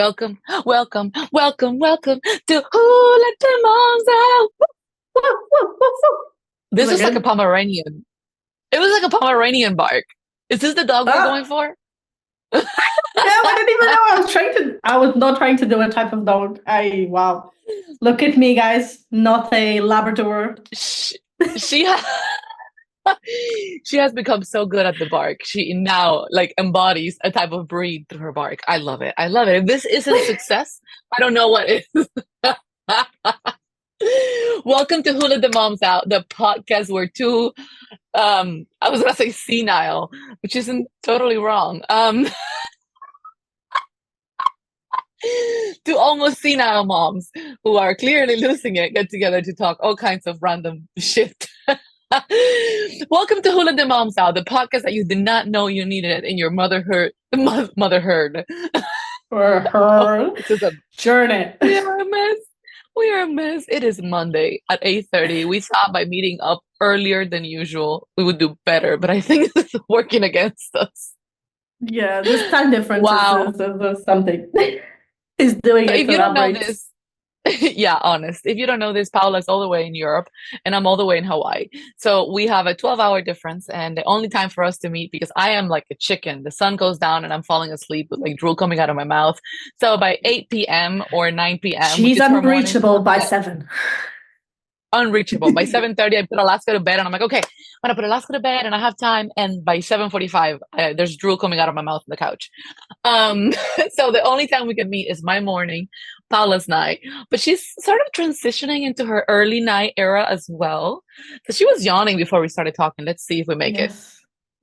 Welcome, welcome, welcome, welcome to Who Let the Moms Out. Woo, woo, woo, woo. Is This it is like a good? Pomeranian. It was like a Pomeranian bark. Is this the dog we're going Ah, for? no, I didn't even know I was not trying to do a type of dog. Wow. Look at me, guys. Not a Labrador. She, she, ha- she has become so good at the bark. She now like embodies a type of breed through her bark. I love it. I love it. If this isn't success, I don't know what is. Welcome to Who Let the Moms Out, the podcast where two I was gonna say senile, which isn't totally wrong. To almost senile moms who are clearly losing it get together to talk all kinds of random shit. Welcome to Who Let the Moms Out, the podcast that you did not know you needed in your motherhood. For her This is a journey. we are a mess. We are a mess. It is Monday at 8:30. We thought by meeting up earlier than usual we would do better, but I think this is working against us. Yeah, this time difference Wow. is something. Is doing So it if you don't know elaborate. this, yeah, honest. If you don't know this, Paula's all the way in Europe and I'm all the way in Hawaii. So we have a 12-hour difference and the only time for us to meet because I am like a chicken. The sun goes down and I'm falling asleep with like drool coming out of my mouth. So by 8 p.m. or 9 p.m., which She's is her morning, unreachable by 7. unreachable. By 7:30, I put Alaska to bed and I'm like, okay, I'm gonna put Alaska to bed and I have time. And by 7:45, there's drool coming out of my mouth on the couch. Um, so the only time we can meet is my morning, Paula's night. But she's sort of transitioning into her early night era as well. So she was yawning before we started talking. Let's see if we make it.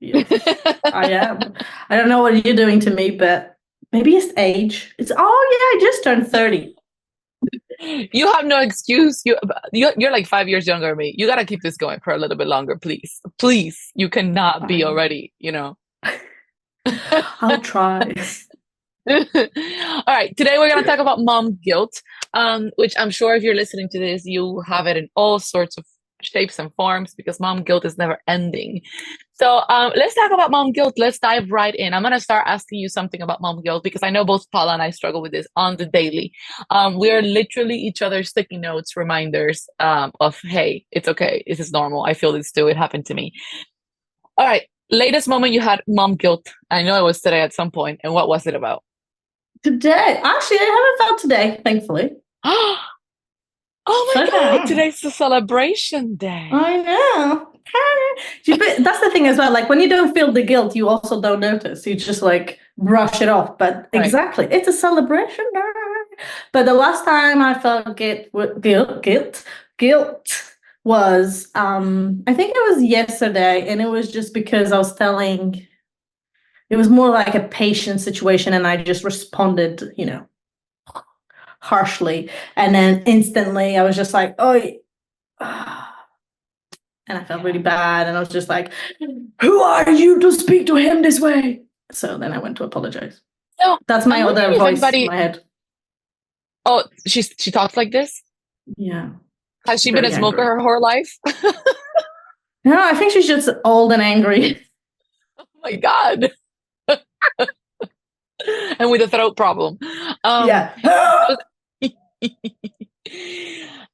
Yes. Yes. I am. I don't know what you're doing to me, but maybe it's age. It's oh yeah, I just turned 30. You have no excuse. You're like 5 years younger than me. You gotta keep this going for a little bit longer, please. Please. You cannot be Fine. already. I'll try. All right, today we're going to talk about mom guilt, which I'm sure if you're listening to this, you have it in all sorts of shapes and forms because mom guilt is never ending. So let's talk about mom guilt. Let's dive right in. I'm going to start asking you something about mom guilt because I know both Paula and I struggle with this on the daily. We are literally each other's sticky notes, reminders of, hey, it's okay. This is normal. I feel this too. It happened to me. All right. Latest moment you had mom guilt. I know it was today at some point. And what was it about? Today, actually, I haven't felt today, thankfully. Oh So my God, far, today's the celebration day. I know. But that's the thing as well. Like when you don't feel the guilt, you also don't notice. You just like brush it off. But Right. exactly, it's a celebration day. But the last time I felt guilt was I think it was yesterday, and it was just because I was telling. It was more like a patient situation, and I just responded, harshly, and then instantly I was just like, "Oh," and I felt really Yeah. bad, and I was just like, "Who are you to speak to him this way?" So then I went to apologize. So That's I'm my wondering other if voice in my anybody. head. Oh, she talks like this. Yeah, Has she been a very smoker angry. her whole life? Oh No, I think she's just old and angry. my God. And with a throat problem. Um, Yeah. so-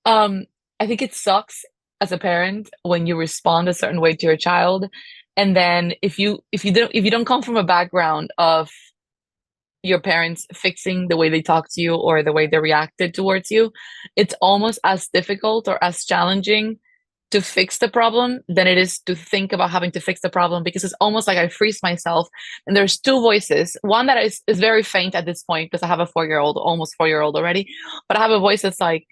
um, I think it sucks as a parent when you respond a certain way to your child, and then if you don't come from a background of your parents fixing the way they talk to you or the way they reacted towards you, it's almost as difficult or as challenging to fix the problem than it is to think about having to fix the problem because it's almost like I freeze myself and there's two voices. One that is very faint at this point because I have a 4-year-old, almost 4-year old already, but I have a voice that's like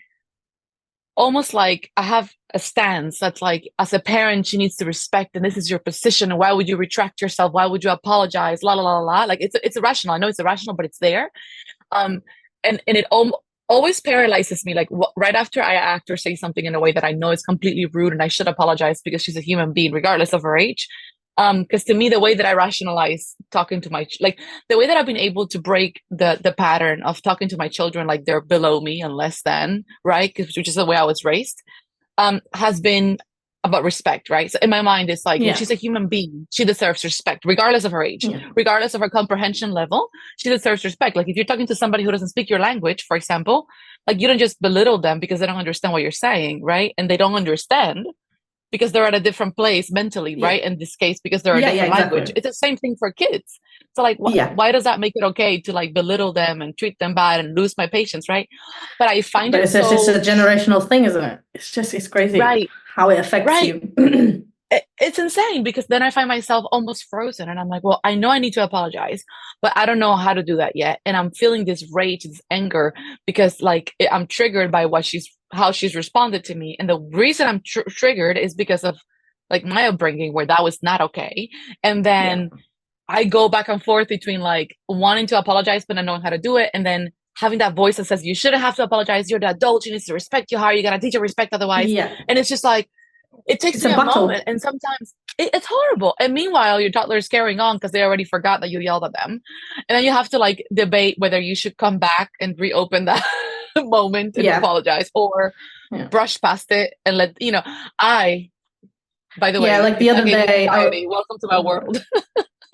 almost like I have a stance that's like, as a parent, she needs to respect, and this is your position. Why would you retract yourself? Why would you apologize? La la la la. Like it's irrational. I know it's irrational, but it's there. Um, and it always paralyzes me. Like right after I act or say something in a way that I know is completely rude, and I should apologize because she's a human being, regardless of her age. Because to me, the way that I rationalize talking to like the way that I've been able to break the pattern of talking to my children like they're below me and less than, right? Which is the way I was raised, has been about respect, right? So in my mind, it's like, Yeah. she's a human being. She deserves respect, regardless of her age, Yeah. regardless of her comprehension level. She deserves respect. Like if you're talking to somebody who doesn't speak your language, for example, like you don't just belittle them because they don't understand what you're saying, right? And they don't understand because they're at a different place mentally, Yeah. right? In this case, because they're a Yeah. Yeah. different language. Exactly. It's the same thing for kids. So like, Yeah. why does that make it okay to like belittle them and treat them bad and lose my patience, right? But I find But it it's a so generational thing, isn't it? It's crazy right, how it affects right. you. It's insane because then I find myself almost frozen and I'm like, well, I know I need to apologize, but I don't know how to do that yet. And I'm feeling this rage, this anger because like I'm triggered by how she's responded to me. And the reason I'm triggered is because of like my upbringing where that was not okay. And Yeah. then I go back and forth between like wanting to apologize, but not knowing how to do it. And then having that voice that says, you shouldn't have to apologize. You're the adult. You need to respect you. How are you going to teach her respect otherwise? Yeah. And it's just like, it takes It's me a a moment, battle. and sometimes it's horrible. And meanwhile, your toddler is carrying on because they already forgot that you yelled at them. And then you have to like debate whether you should come back and reopen that moment and Yeah. apologize or Yeah. brush past it and I, by the Yeah. way, Like if the that other gave you day, anxiety, welcome to my oh God. world.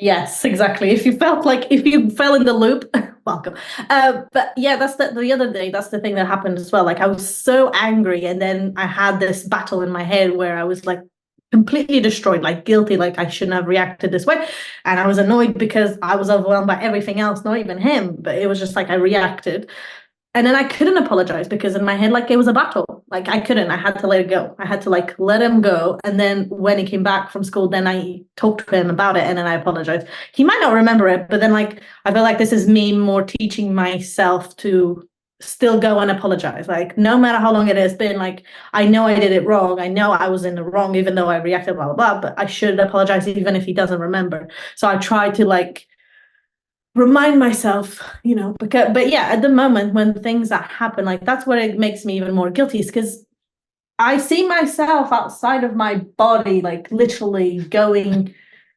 Yes, exactly. If you fell in the loop, welcome. But yeah, that's the other day. That's the thing that happened as well. Like I was so angry, and then I had this battle in my head where I was like completely destroyed, like guilty, like I shouldn't have reacted this way, and I was annoyed because I was overwhelmed by everything else, not even him, but it was just like I reacted. And then I couldn't apologize because in my head, like it was a battle. Like I couldn't. I had to let it go. I had to like let him go. And then when he came back from school, then I talked to him about it and then I apologized. He might not remember it, but then like I feel like this is me more teaching myself to still go and apologize. Like no matter how long it has been, like I know I did it wrong. I know I was in the wrong, even though I reacted blah blah blah. But I should apologize even if he doesn't remember. So I try to like remind myself, because but yeah, at the moment when things that happen, like that's what it makes me even more guilty, is because I see myself outside of my body, like literally going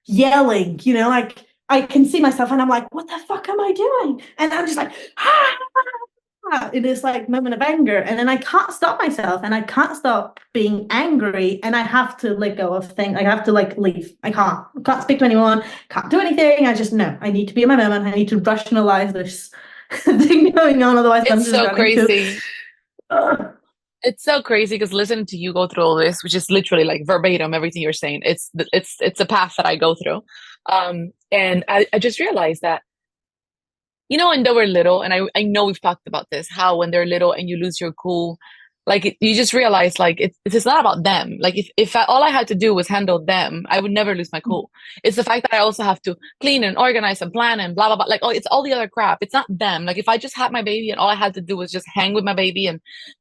yelling, like I can see myself and I'm like, what the fuck am I doing? And I'm just like, ah, it is like moment of anger, and then I can't stop myself and I can't stop being angry, and I have to let go of things. I have to like leave. I can't speak to anyone, can't do anything. I just know I need to be in my moment. I need to rationalize this thing going on, otherwise I'm It's just so running to crazy. Ugh. It's so crazy because listening to you go through all this, which is literally like verbatim everything you're saying, it's a path that I go through. And I just realized that when they were little, and I know we've talked about this, how when they're little and you lose your cool, like you just realize like it's not about them. Like if all I had to do was handle them, I would never lose my cool. It's the fact that I also have to clean and organize and plan and blah blah blah. Like oh, it's all the other crap. It's not them. Like if I just had my baby and all I had to do was just hang with my baby and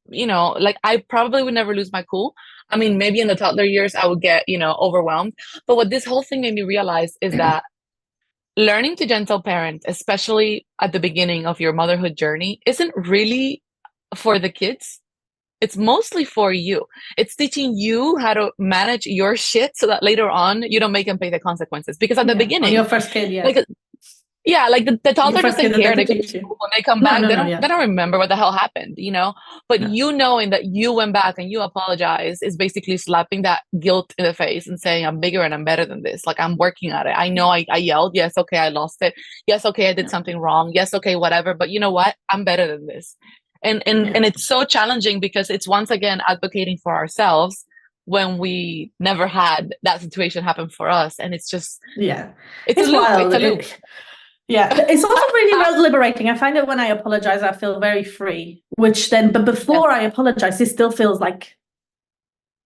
like I probably would never lose my cool. I mean, maybe in the toddler years I would get overwhelmed. But what this whole thing made me realize is that learning to gentle parent, especially at the beginning of your motherhood journey, isn't really for the kids. It's mostly for you. It's teaching you how to manage your shit so that later on you don't make them pay the consequences. Because at the Yeah, on beginning, your first kid, yeah. like yeah, like the Your toddler first kid doesn't that they care. have They to go to teach you. school when they come No, back. no, They no, don't yeah. they don't remember what the hell happened. But No. you knowing that you went back and you apologize is basically slapping that guilt in the face and saying, I'm bigger and I'm better than this. Like I'm working at it. I know I yelled. Yes, okay, I lost it. Yes, okay, I did Yeah. something wrong. Yes, okay, whatever. But you know what? I'm better than this. And Yeah. it's so challenging because it's once again advocating for ourselves when we never had that situation happen for us. And Yeah. it's a It's loop. wild. It's a loop. Yeah, but it's also really liberating. I find that when I apologize, I feel very free, but Yes. before I apologize, it still feels like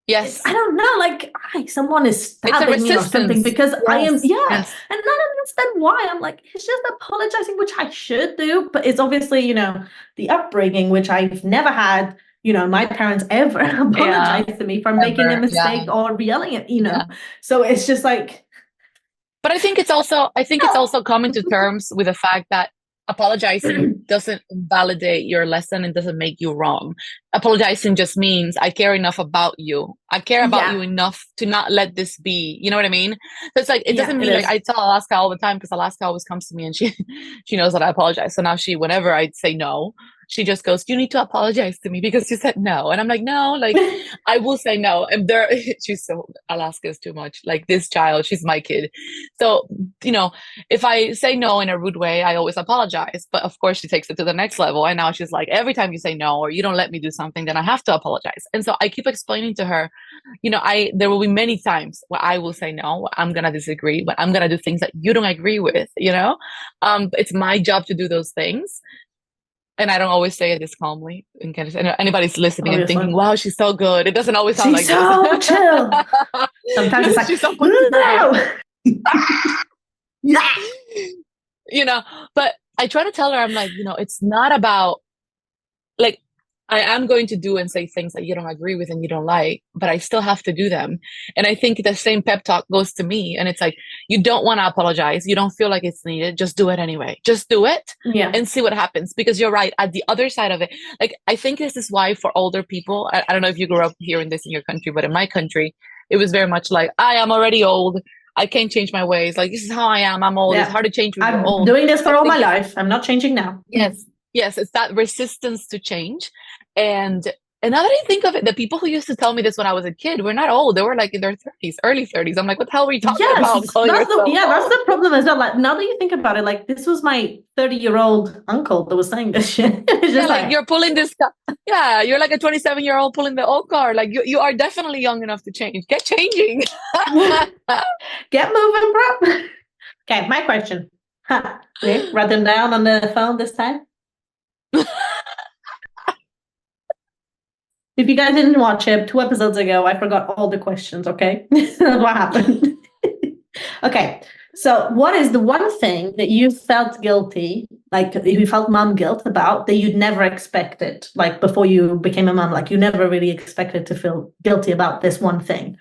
I Yes. don't know, like someone is It's a stabbing me or something, resistance. because I am, Yes. yeah, Yes. and I don't understand why. I'm like, it's just apologizing, which I should do, but it's obviously, the upbringing, which I've never had, my parents ever Yeah. apologize to me for making a Ever. Yeah. mistake or yelling at, Yeah. so it's just like, But I think it's also coming to terms with the fact that apologizing doesn't invalidate your lesson and doesn't make you wrong. Apologizing just means I care enough about you. I care about you Yeah, enough to not let this be. You know what I mean? So it's like it yeah, doesn't it mean like is. I tell Alaska all the time because Alaska always comes to me and she she knows that I apologize. So now whenever I say no, she just goes, "You need to apologize to me because you said no." And I'm like, "No, like I will say no." And there, she's so Alaska is too much. Like this child, she's my kid. So you know, if I say no in a rude way, I always apologize. But of course, she takes it to the next level. And now she's like, every time you say no or you don't let me do something, then I have to apologize. And so I keep explaining to her, there will be many times where I will say no, I'm gonna disagree, but I'm gonna do things that you don't agree with, it's my job to do those things. And I don't always say it this calmly in case anybody's listening and Obviously. thinking, wow, she's so good. It doesn't always sound She's like this. so chill. Sometimes it's like, She's so put together. no. Yeah. you know, but I try to tell her, I'm like, it's not about like, I am going to do and say things that you don't agree with and you don't like, but I still have to do them. And I think the same pep talk goes to me. And it's like, you don't want to apologize. You don't feel like it's needed. Just do it anyway. Just do it Yeah. and see what happens. Because you're right. At the other side of it, like, I think this is why for older people, I don't know if you grew up hearing this in your country, but in my country, it was very much like, I am already old. I can't change my ways. Like, this is how I am. I'm old. It's Yeah. hard to change when you're I'm old. doing this I for all my think it's life. I'm not changing now. Yes, yes, it's that resistance to change. And and now that I think of it, the people who used to tell me this when I was a kid were not old. They were like in their 30s, early 30s. I'm like, what the hell are you talking about? Yes, Calling yourself that's old? the problem as well. Like now that you think about it, like this was my 30-year-old uncle that was saying this shit. It's Yeah, just like like you're pulling this car. Yeah, you're like a 27-year-old pulling the old car. Like you are definitely young enough to change. Get changing. get moving, bro. Okay, my question. Ha, see, write them down on the phone this time. If you guys didn't watch it 2 episodes ago, I forgot all the questions, okay? That's what happened. Okay, so what is the one thing that you felt guilty, like you felt mom guilt about that you'd never expected, like before you became a mom, like you never really expected to feel guilty about this one thing?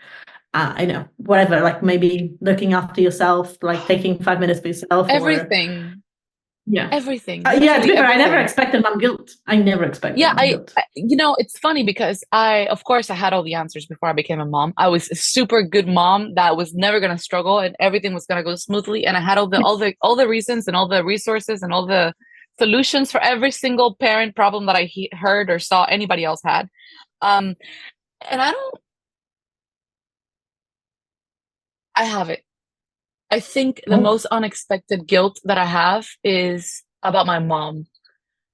I know, whatever, like maybe looking after yourself, like taking 5 minutes for yourself, or Everything. yeah. Everything. Yeah, to Literally be fair, I never everything. expected mom guilt. I never expected Yeah, mom guilt. it's funny because of course, I had all the answers before I became a mom. I was a super good mom that was never gonna struggle and everything was gonna go smoothly. And I had all the reasons and all the resources and all the solutions for every single parent problem that I heard or saw anybody else had. Um, and I have it. I think the Oh, most unexpected guilt that I have is about my mom.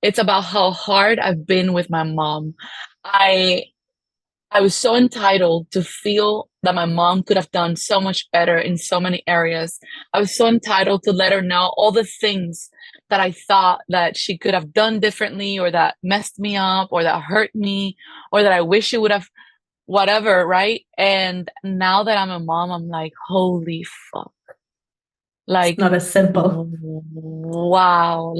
It's about how hard I've been with my mom. I I was so entitled to feel that my mom could have done so much better in so many areas. I was so entitled to let her know all the things that I thought that she could have done differently or that messed me up or that hurt me or that I wish she would have whatever, right? And now that I'm a mom, I'm like, holy fuck. it's Like, not as simple. wow.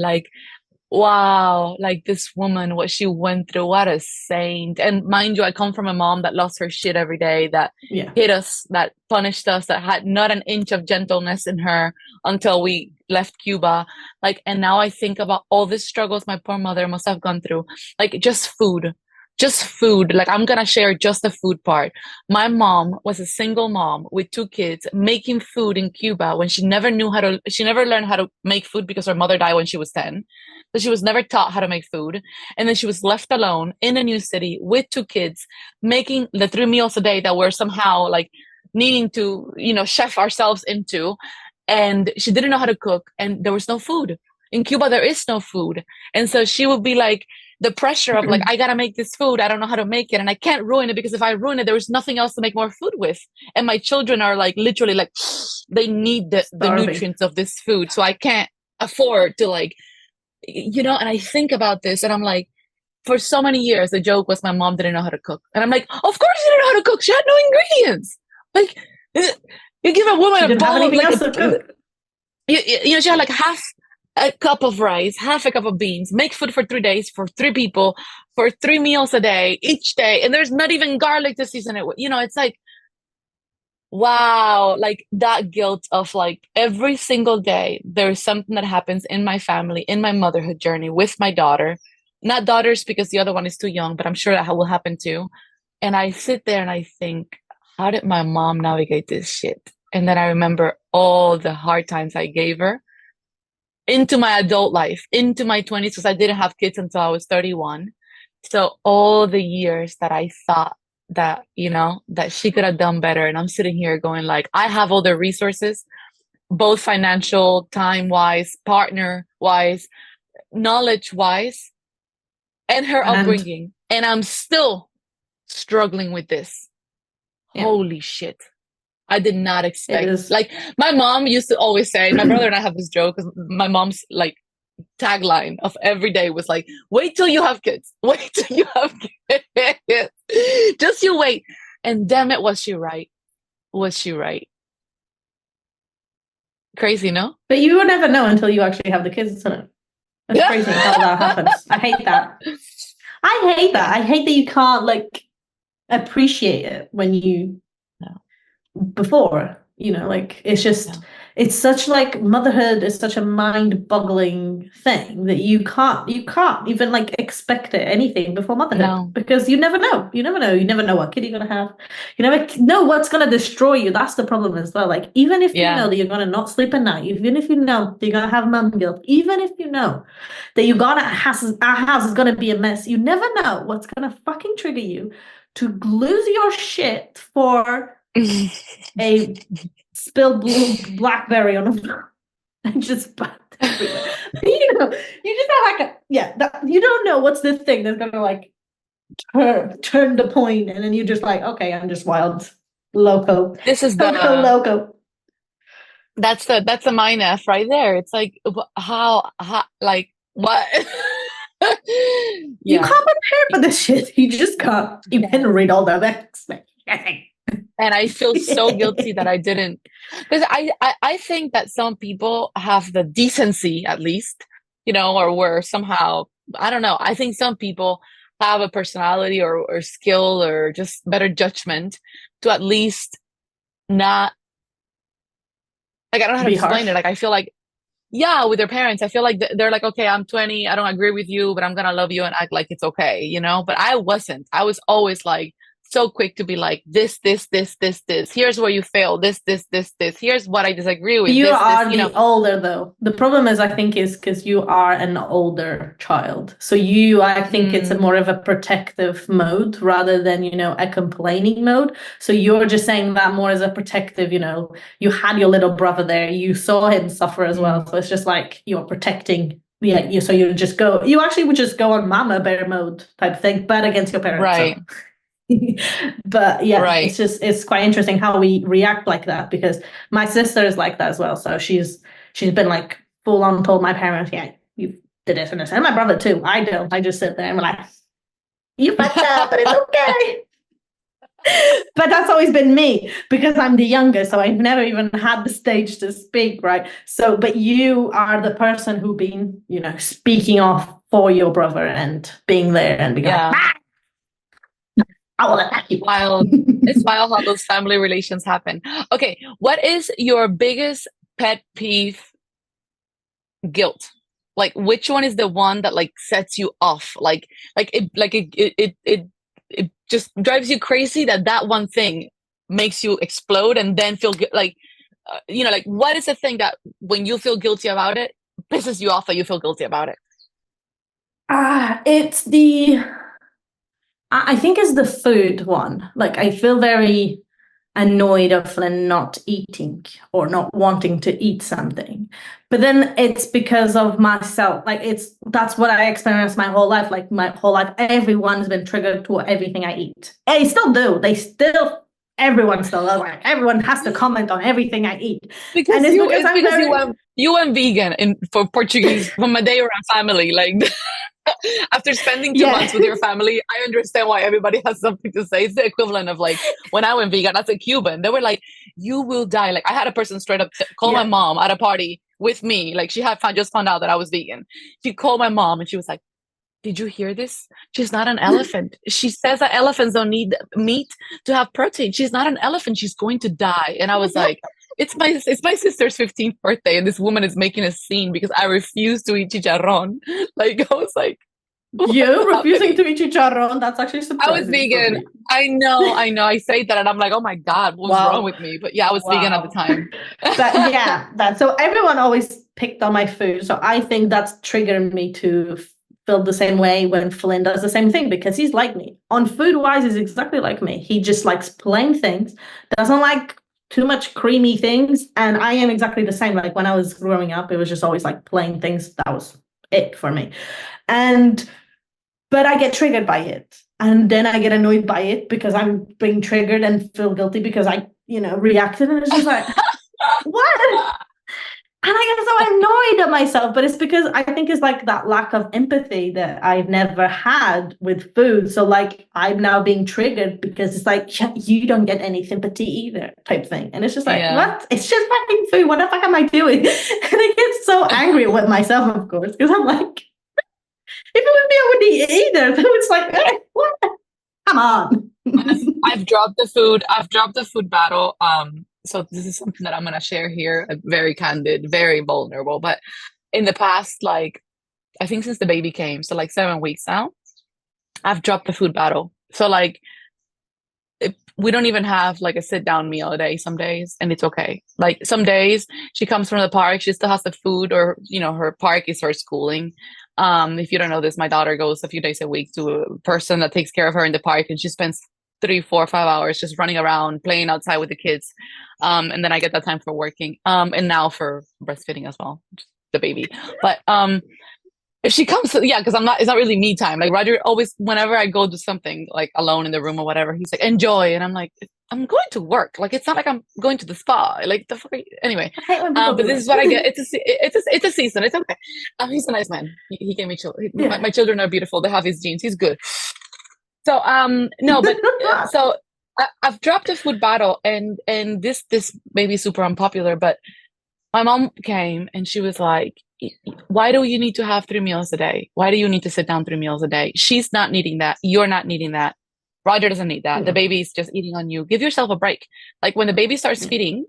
Wow, like this woman, what she went through, what a saint. And mind you, I come from a mom that lost her shit every day, that Yeah. hit us, that punished us, that had not an inch of gentleness in her until we left Cuba. Like, and now I think about all the struggles my poor mother must have gone through. Like, just food. Just food. Like, I'm gonna share just the food part. My mom was a single mom with 2 kids making food in Cuba when she never learned how to make food because her mother died when she was 10. So she was never taught how to make food. And then she was left alone in a new city with 2 kids, making the 3 meals a day that we're somehow like needing to, chef ourselves into. And she didn't know how to cook and there was no food. In Cuba, there is no food. And so she would be like, the pressure of like, I gotta make this food. I don't know how to make it. And I can't ruin it because if I ruin it, there is nothing else to make more food with. And my children are like, literally like, they need the Starving. nutrients of this food. So I can't afford to like, and I think about this and I'm like, for so many years, the joke was my mom didn't know how to cook. And I'm like, of course she didn't know how to cook. She had no ingredients. Like, you give a woman She a didn't have bowl of anything like, else to cook. she had like half a cup of rice, half a cup of beans, make food for 3 days for 3 people, for 3 meals a day, each day. And there's not even garlic to season it with. It's like, wow, like that guilt of like every single day, there's something that happens in my family, in my motherhood journey with my daughter. Not daughters because the other one is too young, but I'm sure that will happen too. And I sit there and I think, how did my mom navigate this shit? And then I remember all the hard times I gave her into my adult life, into my 20s, because I didn't have kids until I was 31. So all the years that I thought that, that she could have done better. And I'm sitting here going like, I have all the resources, both financial, time wise, partner wise, knowledge wise, and her And upbringing. And I'm still struggling with this. yeah, Holy shit. I did not it expect, is. like, my mom used to always say, my brother and I have this joke because my mom's like tagline of every day was like, wait till you have kids. Wait till you have kids. Just you wait. And damn it, was she right? Was she right? Crazy, no? But you will never know until you actually have the kids, isn't it? That's crazy how that happens. I hate that. I hate that. Yeah. I hate that you can't like appreciate it when you No, before, like it's just no, it's such like motherhood is such a mind-boggling thing that you can't even like expect it anything before motherhood no. because you never know what kid you're gonna have. You never know what's gonna destroy you. That's the problem as well. Like even if you Yeah. know that you're gonna not sleep at night, even if you know that you're gonna have mom guilt, even if you know that you're gonna our house is gonna be a mess, you never know what's gonna fucking trigger you to lose your shit for a spilled blackberry on a floor and just spat everywhere. You just have like you don't know what's the thing that's gonna like turn the point, and then you're just like, okay, I'm just wild, loco, This is loco, the loco. that's a mind F right there. It's like how like what? You Yeah. can't prepare for this shit. You just can't. You can read all the books. And I feel so guilty that I didn't, because I think that some people have the decency, at least, or were somehow, I don't know. I think some people have a personality or skill or just better judgment to at least not, like, I don't know how to Be explain it. harsh. Like, I feel like, yeah, with their parents, I feel like they're like, okay, I'm 20, I don't agree with you, but I'm gonna love you and act like it's okay. But I wasn't. I was always like so quick to be like, this. Here's where you fail. This. Here's what I disagree with. You This. are the older though. The problem is, I think, is because you are an older child. So I think it's a Mm, more of a protective mode rather than, a complaining mode. So you're just saying that more as a protective, you had your little brother there, you saw him suffer as well. mm, So it's just like you're protecting. Yeah, so you actually would just go on mama bear mode type thing, but against your parents. So right, but yeah, right. it's quite interesting how we react like that because my sister is like that as well. So she's been like full on told my parents, yeah, you did this and this, and my brother too. I don't. I just sit there and I'm like, you fucked up, but it's okay. But that's always been me because I'm the youngest, so I've never even had the stage to speak, right? So, but you are the person who been, speaking off for your brother and being there and being like, Yeah. ah, I will attack you. Wild. It's wild how those family relations happen. Okay, what is your biggest pet peeve guilt? Like, which one is the one that like sets you off? It just drives you crazy that one thing makes you explode and then feel like, like, what is the thing that when you feel guilty about it pisses you off that you feel guilty about it? It's I think it's the food one. Like I feel very annoyed of them not eating or not wanting to eat something. But then it's because of myself. Like that's what I experienced my whole life. Like my whole life, everyone's been triggered to everything I eat. They still do. Everyone still like everyone has to comment on everything I eat. And Because it's you because it's I'm because very you went vegan in for Portuguese for Madeira family. Like after spending 2 months yeah. with your family, I understand why everybody has something to say. It's the equivalent of like when I went vegan as a Cuban, they were like, "You will die." Like I had a person straight up call my Yeah. mom at a party with me. Like she had just found out that I was vegan. She called my mom and she was like, did you hear this? She's not an elephant. She says that elephants don't need meat to have protein. She's not an elephant. She's going to die. And I was like, it's my sister's 15th birthday, and this woman is making a scene because I refuse to eat chicharrón. Like I was like, what's You refusing happening? to eat chicharrón, that's actually I was surprising for vegan. me. I know. I say that and I'm like, oh my God, what's wrong Wow. with me? But yeah, I was vegan at the Wow. time. But yeah, that so everyone always picked on my food. So I think that's triggered me to feel the same way when Flynn does the same thing because he's like me. On food wise, he's exactly like me. He just likes plain things, doesn't like too much creamy things. And I am exactly the same. Like when I was growing up, it was just always like plain things. That was it for me. And but I get triggered by it. And then I get annoyed by it because I'm being triggered and feel guilty because I, reacted. And it's just like, what? And I get so annoyed at myself, but it's because I think it's like that lack of empathy that I've never had with food. So like I'm now being triggered because it's like, yeah, you don't get any sympathy either type thing. And it's just like, Yeah. what? It's just fucking food. What the fuck am I doing? And I get so angry with myself, of course, because I'm like, if it was me, I wouldn't eat either. So it's like, what? Come on. I've dropped the food. I've dropped the food battle. So this is something that I'm gonna share here. Very candid, very vulnerable. But in the past, like I think since the baby came, so like 7 weeks now, I've dropped the food battle. So like we don't even have like a sit down meal a day some days, and it's okay. Like some days she comes from the park, she still has the food, or her park is her schooling. If you don't know this, my daughter goes a few days a week to a person that takes care of her in the park, and she spends 3, 4, 5 hours just running around playing outside with the kids. And then I get that time for working, and now for breastfeeding as well, the baby. But if she comes to, yeah, because it's not really me time. Like Roger always, whenever I go do something like alone in the room or whatever, he's like, enjoy. And I'm like, I'm going to work. Like, it's not like I'm going to the spa. Like, the fuck anyway. I hate when people But do this is what I that. get. It's a season. It's okay. He's a nice man. He gave me children. My, Yeah. my children are beautiful. They have his genes. He's good. So, no, but so I've dropped a food battle, and this may be super unpopular, but my mom came and she was like, why do you need to have 3 meals a day? Why do you need to sit down 3 meals a day? She's not needing that. You're not needing that. Roger doesn't need that. The Yeah. baby's just eating on you. Give yourself a break. Like when the baby starts Yeah. feeding,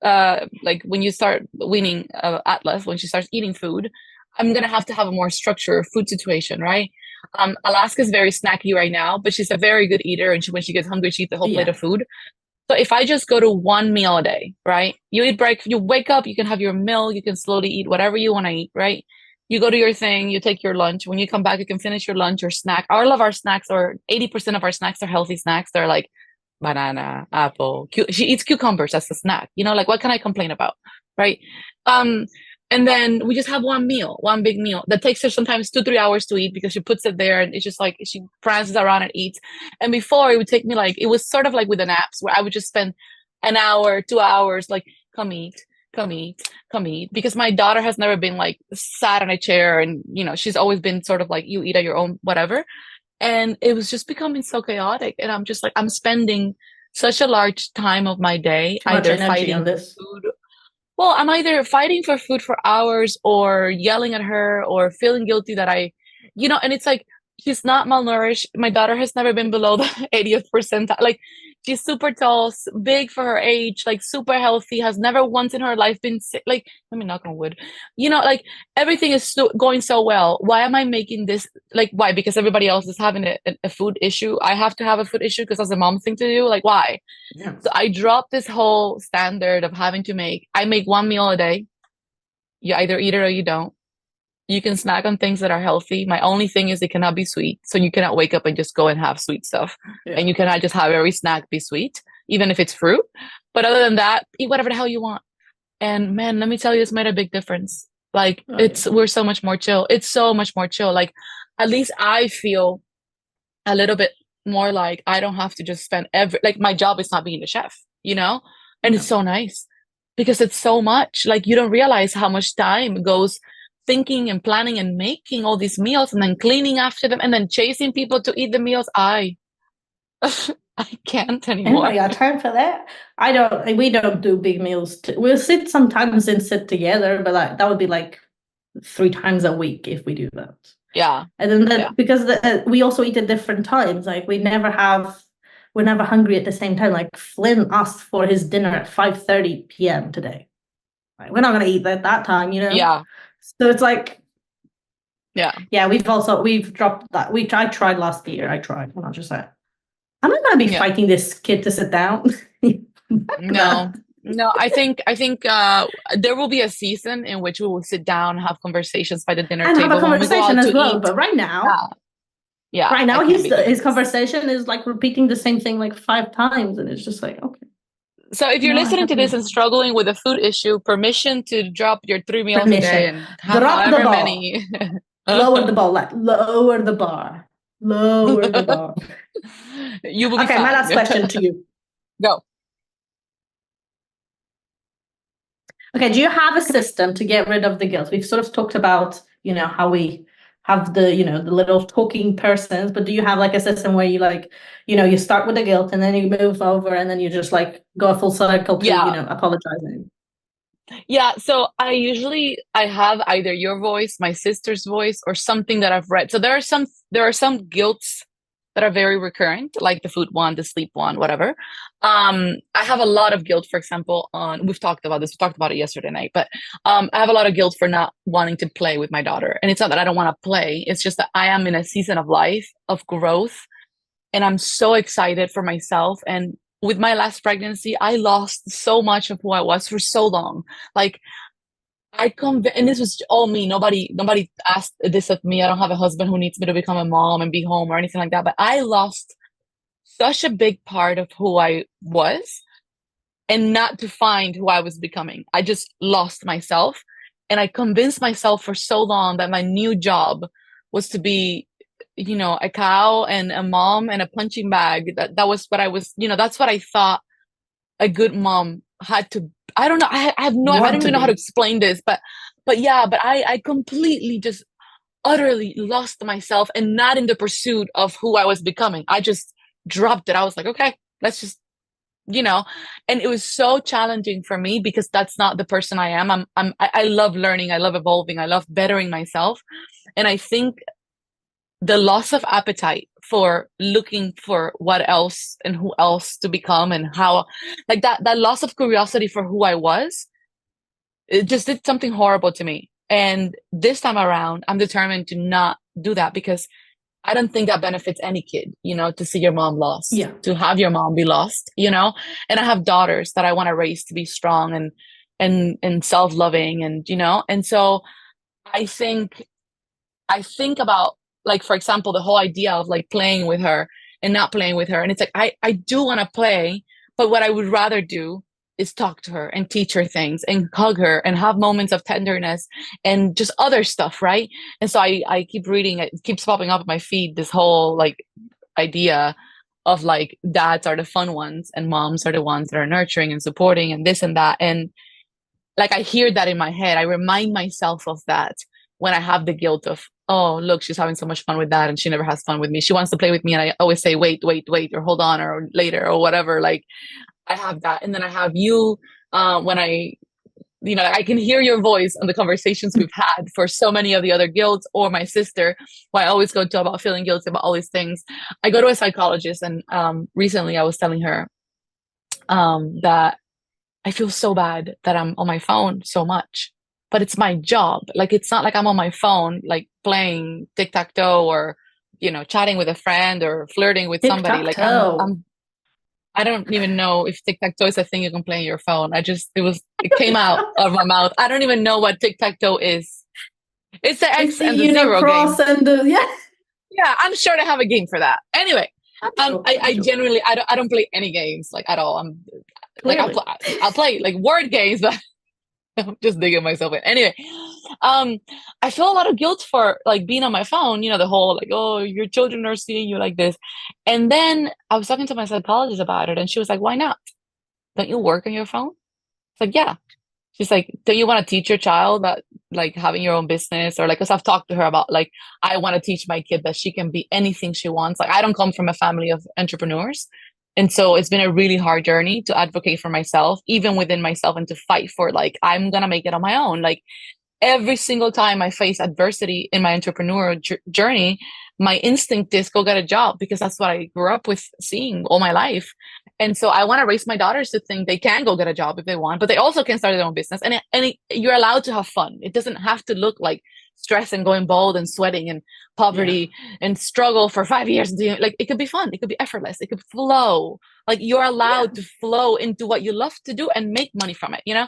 like when you start weaning Atlas, when she starts eating food, I'm gonna have to have a more structured food situation, right? Alaska's very snacky right now, but she's a very good eater, and when she gets hungry, she eats the whole plate Yeah. of food. So if I just go to 1 meal a day, right? You eat breakfast, you wake up, you can have your meal, you can slowly eat whatever you want to eat, right? You go to your thing, you take your lunch. When you come back, you can finish your lunch or snack. All of our snacks, or 80% of our snacks, are healthy snacks. They're like banana, apple. She eats cucumbers as a snack. Like what can I complain about, right? Um, and then we just have one meal, one big meal that takes her sometimes 2, 3 hours to eat because she puts it there and it's just like she prances around and eats. And before it would take me like, it was sort of like with the naps where I would just spend an hour, 2 hours, like, come eat, come eat, come eat. Because my daughter has never been like sat in a chair and, she's always been sort of like, you eat at your own, whatever. And it was just becoming so chaotic. And I'm just like, I'm spending such a large time of my day Too much either energy fighting on for this. food. Well, I'm either fighting for food for hours or yelling at her or feeling guilty that and it's like she's not malnourished. My daughter has never been below the 80th percentile. Like she's super tall, big for her age, like super healthy, has never once in her life been sick. Like, let me knock on wood. Like everything is going so well. Why am I making this? Like, why? Because everybody else is having a food issue. I have to have a food issue because that's a mom thing to do. Like, why? Yeah. So I dropped this whole standard of having to I make 1 meal a day. You either eat it or you don't. You can snack on things that are healthy. My only thing is it cannot be sweet. So you cannot wake up and just go and have sweet stuff. Yeah. And you cannot just have every snack be sweet, even if it's fruit. But other than that, eat whatever the hell you want. And man, let me tell you, it's made a big difference. Like Oh, yeah. we're so much more chill. It's so much more chill. Like at least I feel a little bit more like I don't have to just spend like my job is not being a chef, and Yeah. it's so nice because it's so much. Like you don't realize how much time goes thinking and planning and making all these meals and then cleaning after them and then chasing people to eat the meals. I can't anymore. Anybody got time for that? I don't. We don't do big meals. We'll sit sometimes and sit together, but like that would be like 3 times a week if we do that. Yeah. And then Yeah. because we also eat at different times, like we're never hungry at the same time. Like Flynn asked for his dinner at 5:30 p.m. today. Like, we're not gonna eat at that time, you know? Yeah. So it's like, Yeah. yeah, we've dropped that. I tried last year. I tried. I'm not just saying. I'm not gonna be Yeah. fighting this kid to sit down. Back No. there. No, I think there will be a season in which we will sit down, have conversations by the dinner And have a table when we go conversation out as to well. eat. But right now, Yeah. Yeah, right I now, can't be doing his this. conversation is like repeating the same thing like 5 times, and it's just like, okay, So if you're no, I listening have to to this and struggling with a food issue, permission to drop your 3 meals a day permission. and have Drop the however ball. many. Lower the ball. Like lower the bar. Lower the bar. You will be Okay, my fine. last question to you. Go. Okay, do you have a system to get rid of the guilt? We've sort of talked about, how we have the little talking persons, but do you have like a system where you like, you start with the guilt and then you move over and then you just like go a full cycle to, Yeah. apologizing? Yeah, so I have either your voice, my sister's voice, or something that I've read. So there are some guilts that are very recurrent, like the food one, the sleep one, whatever. I have a lot of guilt, for example, on we've talked about this, we talked about it yesterday night, but I have a lot of guilt for not wanting to play with my daughter. And it's not that I don't want to play, it's just that I am in a season of life of growth and I'm so excited for myself. And with my last pregnancy, I lost so much of who I was for so long. Like and this was all me. Nobody asked this of me. I don't have a husband who needs me to become a mom and be home or anything like that. But I lost such a big part of who I was and not to find who I was becoming. I just lost myself. And I convinced myself for so long that my new job was to be, a cow and a mom and a punching bag. That was what I was, that's what I thought a good mom had to. I don't know. I Want don't to even know how to be. explain this, but yeah, but I completely just utterly lost myself and not in the pursuit of who I was becoming. I just dropped it. I was like, okay, let's just you know and it was so challenging for me because that's not the person I am. I love learning, I love evolving, I love bettering myself. And I think the loss of appetite for looking for what else and who else to become and how, like that loss of curiosity for who I was, it just did something horrible to me. And this time around I'm determined to not do that because I don't think that benefits any kid, to see your mom lost, Yeah. to have your mom be lost. And I have daughters that I want to raise to be strong and self-loving and so I think about, like, for example, the whole idea of like playing with her and not playing with her. And it's like, I do want to play, but what I would rather do is talk to her and teach her things and hug her and have moments of tenderness and just other stuff. Right. And so I keep reading, it keeps popping up in my feed, this whole like idea of like dads are the fun ones and moms are the ones that are nurturing and supporting and this and that. And like I hear that in my head. I remind myself of that when I have the guilt of, oh, look, she's having so much fun with that and she never has fun with me. She wants to play with me and I always say, wait, wait, wait, or hold on, or later, or whatever. Like I have that. And then I have you when I can hear your voice on the conversations we've had for so many of the other guilts, or my sister, who I always go to about feeling guilty about all these things. I go to a psychologist, and recently I was telling her that I feel so bad that I'm on my phone so much, but it's my job. Like, it's not like I'm on my phone, like playing tic-tac-toe or, chatting with a friend or flirting with somebody. Like Tic-tac-toe. I don't even know if tic-tac-toe is a thing you can play on your phone. It came out of my mouth. I don't even know what tic-tac-toe is. It's the It's X the and the zero cross game. and the yeah. Yeah, I'm sure they have a game for that. Anyway, I'm sure. I'm I sure. genuinely, I don't play any games like at all. I'm like, Clearly. I'll play like word games, but I'm just digging myself in. Anyway, um, I feel a lot of guilt for like being on my phone, the whole like, oh, your children are seeing you like this. And then I was talking to my psychologist about it and she was like, why not? Don't you work on your phone? It's like, yeah. She's like, don't you want to teach your child that like having your own business, or like, cause I've talked to her about like, I want to teach my kid that she can be anything she wants. Like, I don't come from a family of entrepreneurs. And so it's been a really hard journey to advocate for myself, even within myself, and to fight for like, I'm going to make it on my own. Like, every single time I face adversity in my entrepreneurial journey, my instinct is go get a job because that's what I grew up with seeing all my life. And so I want to raise my daughters to think they can go get a job if they want, but they also can start their own business. You're allowed to have fun. It doesn't have to look like stress and going bald and sweating and Yeah. poverty and struggle for 5 years. Like it could be fun. It could be effortless. It could flow. Like you're Yeah. allowed to flow into what you love to do and make money from it, you know?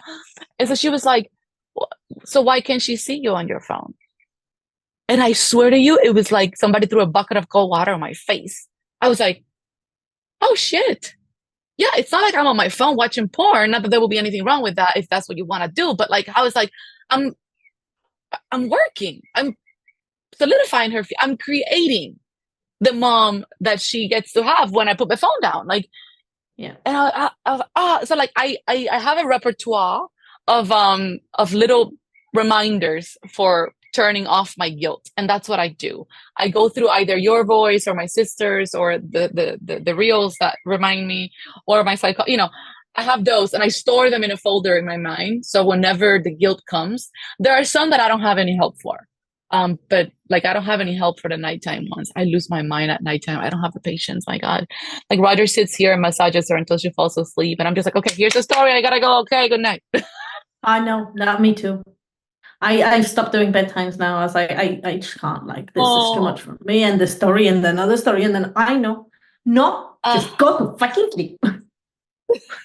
And so she was like, so why can't she see you on your phone? And I swear to you, it was like somebody threw a bucket of cold water on my face. I was like, oh shit. Yeah, it's not like I'm on my phone watching porn. Not that there will be anything wrong with that if that's what you want to do. But like I was like, I'm I'm working. I'm solidifying her. I'm creating the mom that she gets to have when I put my phone down. Like, Yeah. and so like I have a repertoire of little reminders for turning off my guilt, and that's what I do. I go through either your voice or my sisters or the reels that remind me, or my psycho, I have those and I store them in a folder in my mind, so whenever the guilt comes, there are some that I don't have any help for. But like I don't have any help for the nighttime ones. I lose my mind at nighttime. I don't have the patience, my God. Like Roger sits here and massages her until she falls asleep. And I'm just like, okay, here's the story. I gotta go. Okay, good night. I know. Not me too. I stopped doing bedtimes now. I was like, I just can't, like, this is too much Oh, for me, and the story and then another story, and then I know. No, uh, just go to fucking sleep.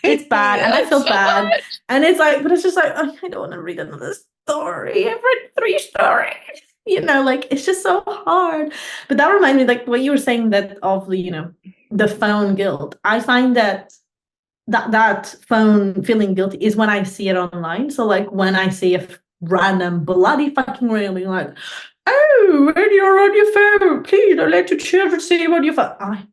It's bad, and I that's feel so bad. much. And it's like, but it's just like, oh, I don't want to read another story. I've read three stories. Like it's just so hard. But that reminds me, like what you were saying, that of the, the phone guilt. I find that that phone feeling guilty is when I see it online. So like when I see a random bloody fucking reel being like, oh, when you're on your phone, please don't let your children see you on your phone.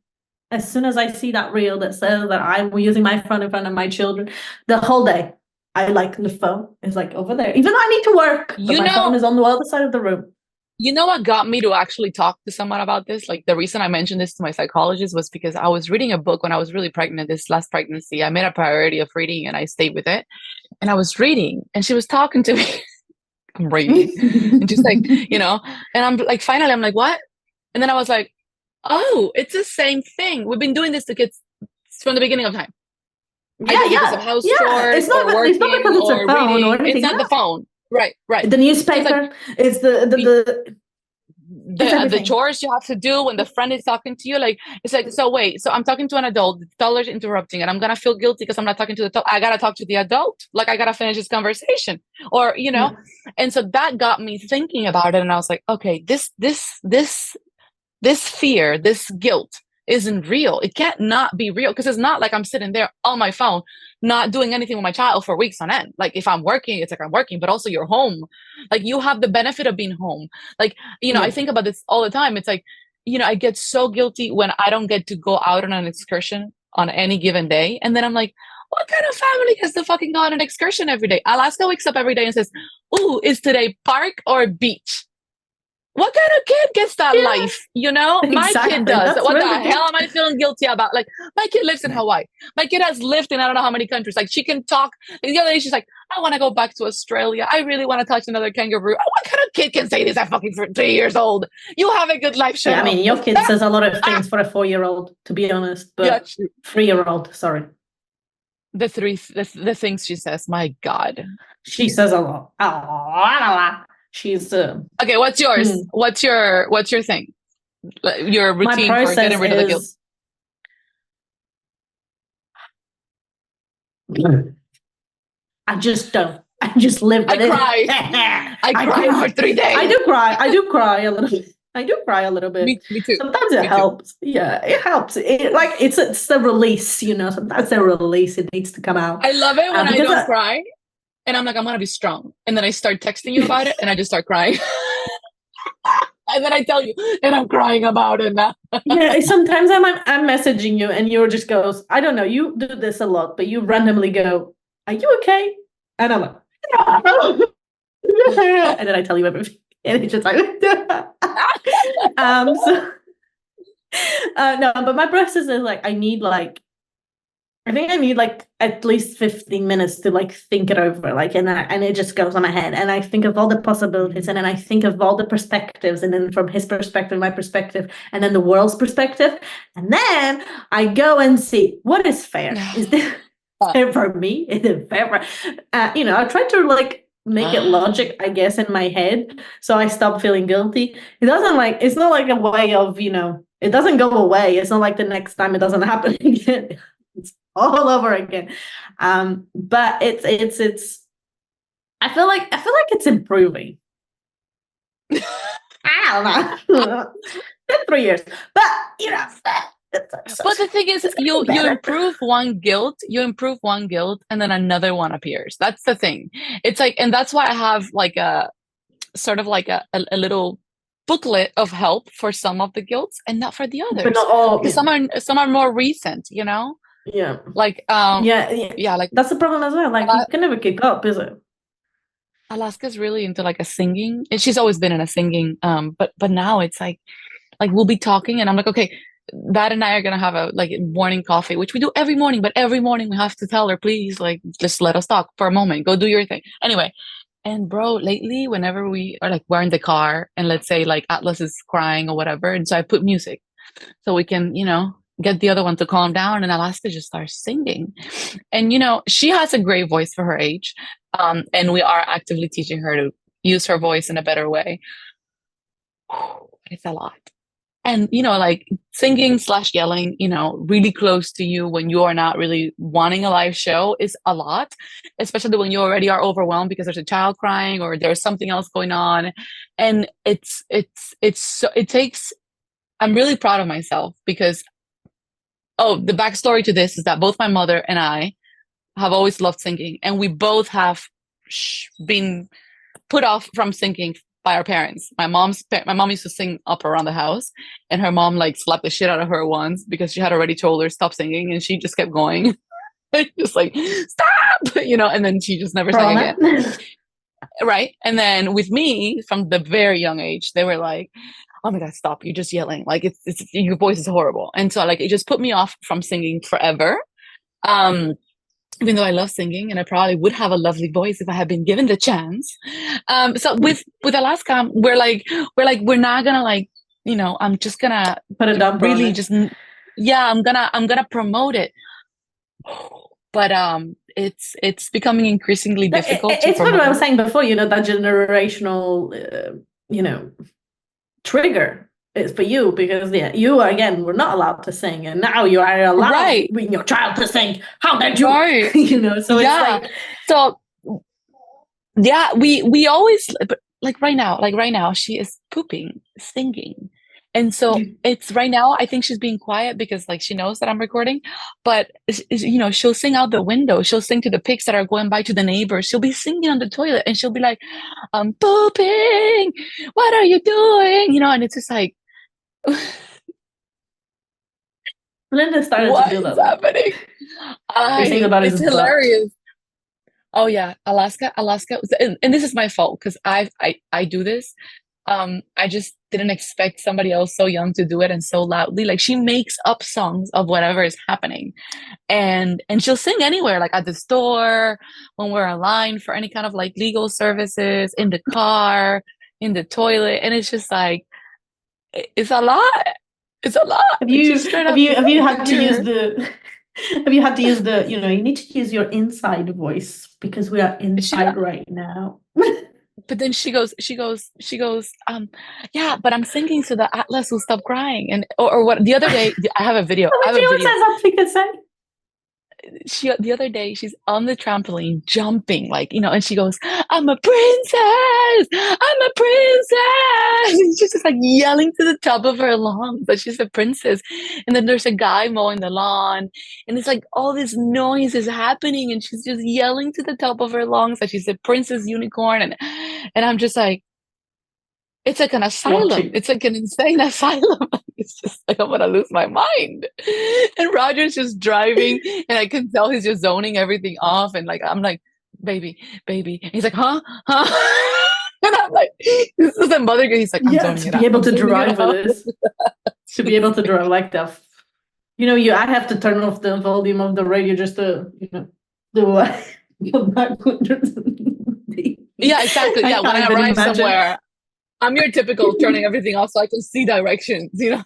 As soon as I see that reel that says that I'm using my phone in front of my children, the whole day, I like the phone is like over there. Even though I need to work, but You my phone know, is on the other side of the room. you know what got me to actually talk to someone about this? Like the reason I mentioned this to my psychologist was because I was reading a book when I was really pregnant, this last pregnancy. I made a priority of reading and I stayed with it. And I was reading and she was talking to me. I'm reading. And she's like, and I'm like, finally, I'm like, what? And then I was like, oh, it's the same thing. We've been doing this to kids from the beginning of time. Yeah, Either because of yeah, house yeah. chores or It's not working because it's a or phone or reading. It's anything. not the Yeah, phone. Right, right. the So it's like newspaper. It's it's the everything. chores you have to do when the friend is talking to you. Like it's like, so wait, so I'm talking to an adult, the toddler's interrupting, and I'm gonna feel guilty because I'm not talking to the I gotta talk to the adult. Like I gotta finish this conversation. Or, Yeah, and so that got me thinking about it. And I was like, okay, this fear, this guilt isn't real. It can't not be real because it's not like I'm sitting there on my phone, not doing anything with my child for weeks on end. Like if I'm working, it's like I'm working, but also you're home. Like you have the benefit of being home. Like, I yeah. think about this all the time. It's like, I get so guilty when I don't get to go out on an excursion on any given day. And then I'm like, what kind of family gets to fucking go on an excursion every day? Alaska wakes up every day and says, ooh, is today park or beach? What kind of kid gets that Yeah, life? My kid exactly. does. That's What the really hell good. am I feeling guilty about? Like, my kid lives in Hawaii. My kid has lived in I don't know how many countries. Like, she can talk. Like, the other day, she's like, I want to go back to Australia. I really want to touch another kangaroo. What kind of kid can say this at fucking 3 years old? You have a good life. Shut Yeah, I up. mean, your kid says a lot of things for a 4-year-old, to be honest, Yeah, but 3-year-old, sorry. the things she says. My God. She says a lot. A lot, a lot. She's Okay, what's yours? hmm. What's your thing? Your My routine for process getting rid of the guilt. is I just don't. I just live I with it. cry. I I cried for cry. 3 days. I do cry. I do cry a little bit. I do cry a little bit. Me too. Sometimes it Me too. helps. Yeah, it helps. It's the release, Sometimes the release it needs to come out. I love it when I Because don't cry and I'm like, I'm gonna be strong. And then I start texting you about it and I just start crying. And then I tell you, and I'm crying about it now. yeah, sometimes I'm messaging you and you just goes, I don't know, you do this a lot, but you randomly go, are you okay? And I'm like, and then I tell you everything. And it's just like so no, but my process is like I need like I think I need like at least 15 minutes to like think it over, like, and it just goes on my head, and I think of all the possibilities, and then I think of all the perspectives, and then from his perspective, my perspective, and then the world's perspective, and then I go and see what is fair. Is this fair for me? Is it fair for, I try to like make it logic, I guess, in my head, so I stop feeling guilty. It's not like a way of, it doesn't go away. It's not like the next time it doesn't happen again. It's all over again. But it's I feel like it's improving. I don't know. 3 years. But But the thing is, it's you getting you better. improve one guilt, and then another one appears. That's the thing. It's like, and that's why I have like a sort of like a little booklet of help for some of the guilts and not for the But others, not all, because yeah. some are more recent, you know? Yeah. Like Yeah, yeah. yeah, like That's the problem as well. Like you can never keep up, is it? Alaska's really into like a singing, and she's always been in a singing. But now it's like we'll be talking, and I'm like, okay, Dad and I are gonna have a like morning coffee, which we do every morning. But every morning we have to tell her, please, like, just let us talk for a moment. Go do your thing. Anyway, and bro, lately, whenever we are like we're in the car, and let's say like Atlas is crying or whatever, and so I put music so we can, get the other one to calm down, and Alaska just starts singing. And she has a great voice for her age. And we are actively teaching her to use her voice in a better way. It's a lot. And like singing slash yelling, really close to you when you are not really wanting a live show is a lot, especially when you already are overwhelmed because there's a child crying or there's something else going on. And it takes, I'm really proud of myself because, oh, the backstory to this is that both my mother and I have always loved singing, and we both have been put off from singing by our parents. My mom used to sing up around the house, and her mom like slapped the shit out of her once because she had already told her stop singing, and she just kept going, just like stop, and then she just never sang Trauma. again. Right. And then with me, from the very young age, they were like, oh my God, stop. You're just yelling. Like it's your voice is horrible. And so like it just put me off from singing forever. Um, Even though I love singing and I probably would have a lovely voice if I had been given the chance. So with Alaska, we're not gonna like, I'm just gonna Put a dumper on really it. just, yeah, I'm gonna promote it. But it's becoming increasingly difficult to It's what I was promote. saying before, that generational, trigger is for you because, yeah, you again were not allowed to sing, and now you are allowing Right, your child to sing. How did you? right. So it's Yeah. like, So yeah, we always, but like right now she is pooping, singing. And so it's right now I think she's being quiet because like she knows that I'm recording, but she'll sing out the window. She'll sing to the pigs that are going by, to the neighbors. She'll be singing on the toilet, and she'll be like, I'm pooping. What are you doing? And it's just like, Linda started to what do is that though. happening? You're saying about his It's butt. hilarious. Oh yeah, Alaska, and this is my fault because I do this. I just didn't expect somebody else so young to do it and so loudly. Like she makes up songs of whatever is happening, and she'll sing anywhere, like at the store, when we're in line for any kind of like legal services, in the car, in the toilet, and it's just like it's a lot. It's a lot. Have Like you she's straight have up you have you had to use teenager. the have you had to use the you need to use your inside voice because we are She inside right now. But then she goes, yeah, but I'm singing so that Atlas will stop crying. And or what the other day, I have a video. I But have she a always video. has something to say. The other day she's on the trampoline jumping, like, and she goes, I'm a princess, I'm a princess. And she's just like yelling to the top of her lungs that she's a princess. And then there's a guy mowing the lawn, and it's like all this noise is happening, and she's just yelling to the top of her lungs that she's a princess unicorn. And I'm just like, it's like an asylum. Watching. It's like an insane asylum. It's just like I'm gonna lose my mind. And Roger's just driving, and I can tell he's just zoning everything off. And like I'm like, baby, baby. And he's like, huh, huh. And I'm like, this is the mother. He's like, I'm Yeah, zoning to it be out. able I'm to zoning it drive with out. this, to be able to drive like that. I have to turn off the volume of the radio just to, do go back with Yeah, exactly. I Yeah, when can't I even arrive imagine. somewhere, I'm your typical turning everything off so I can see directions, you know?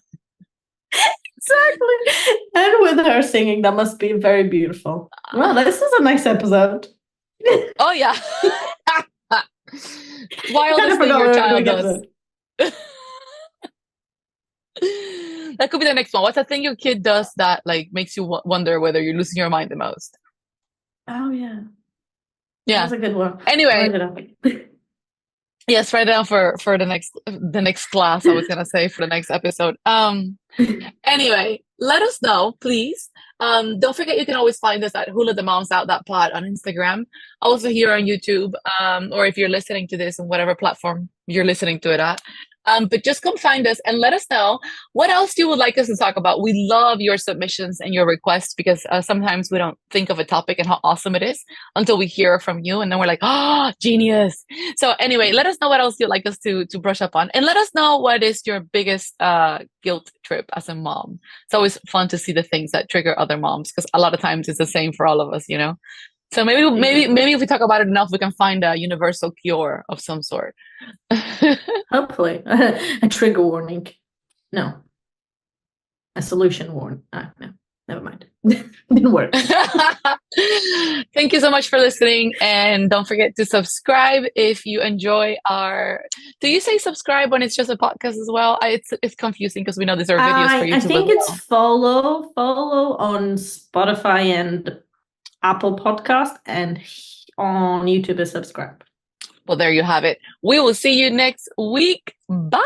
Exactly. And with her singing, that must be very beautiful. Well, this is a nice episode. Oh, yeah. I kind of Wildest thing forgot your we were child going to get to does. that. That could be the next one. What's the thing your kid does that like makes you wonder whether you're losing your mind the most? Oh, yeah. Yeah. That's a good one. I'll Anyway, write it up. yes, write down for the next class, I was gonna say for the next episode. Anyway, let us know, please. Don't forget you can always find us at Hula the Moms Out That Pod on Instagram, also here on YouTube, or if you're listening to this on whatever platform you're listening to it at. But just come find us and let us know what else you would like us to talk about. We love your submissions and your requests because sometimes we don't think of a topic and how awesome it is until we hear from you, and then we're like, "Oh, genius!" So anyway, let us know what else you'd like us to brush up on, and let us know what is your biggest guilt trip as a mom. It's always fun to see the things that trigger other moms because a lot of times it's the same for all of us, you know. So maybe Exactly. if we talk about it enough, we can find a universal cure of some sort. Hopefully. A trigger warning. No, a solution warning. No, never mind. Didn't work. Thank you so much for listening. And don't forget to subscribe if you enjoy our. Do you say subscribe when it's just a podcast as well? It's confusing because we know these are videos for I YouTube as think it's well. follow on Spotify and Apple Podcast, and on YouTube is subscribe. Well, there you have it. We will see you next week. Bye.